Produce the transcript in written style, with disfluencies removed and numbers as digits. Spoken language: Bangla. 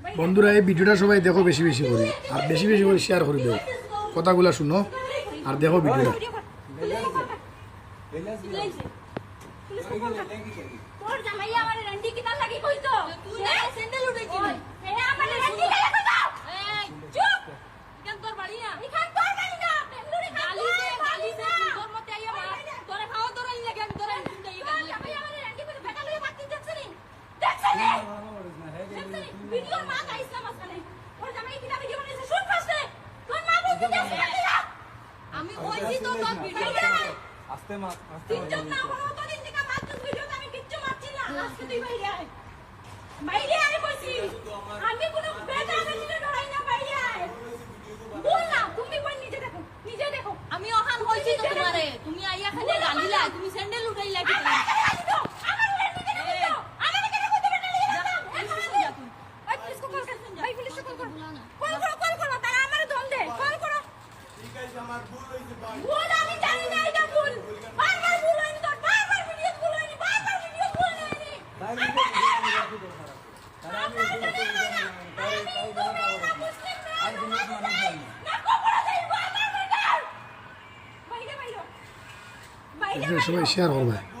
বন্ধুরা এই ভিডিওটা সবাই দেখো বেশি বেশি করে আর বেশি বেশি করে শেয়ার করে দেও কথাগুলো শুনো আর দেখো ভিডিওটা তোর জামাই আমারে রন্ডি কিনা লাগি কইতো তুই না স্যান্ডেল উঠাইছিস হে আমারে রন্ডি কেন কইতো এই চুপ কেন তোর বাড়ি না এখান তোর বাড়ি না বেঙ্গুরি গালি দে তোর মতে আইয়া তোরে খাওয়া তোর লাগে আমি তোরে দেই জামাই আমারে রন্ডি করে বেটা লইয়া মারতে দেখছনি ভিডিও মা গাইছ না মাসখানে তোর জামাই কিনা ভিডিও বানাইছে শুন ফাস্টে তোর মা বলতে দেখছ আমি কইছি তো তোর ভিডিও আস্তে মা তিনজন না বড় তো দিন থেকে মারছিস ভিডিও আমি কিচ্ছু মারছি না আজকে তুই বাইরে আয় কইছি আমি কোনো বেটা বেটিতে ধরাই না বাইরে আয় বল না তুমি কই নিজে দেখো আমি ওখান কইছি তো তোমারে তুমি আইয়া খালি গালিলা তুমি স্যান্ডেল উঠাইলা কি আমার নিজে দেখো আমার কেন কইতে বেটা লিয়ে ওই পুলিশ কল কর ভাই পুলিশ কল কর কল করো তারা আমারে দম দে কল করো ঠিক আছে আমার ভুল হইছে ভাই ভুল আমি জানি না এটা ভুল বারবার ভুল হয়নি তোর বারবার ভিডিও ভুল হয়নি বারবার ভিডিও ভুল হয়নি ভাই সবাই শেয়ার করবে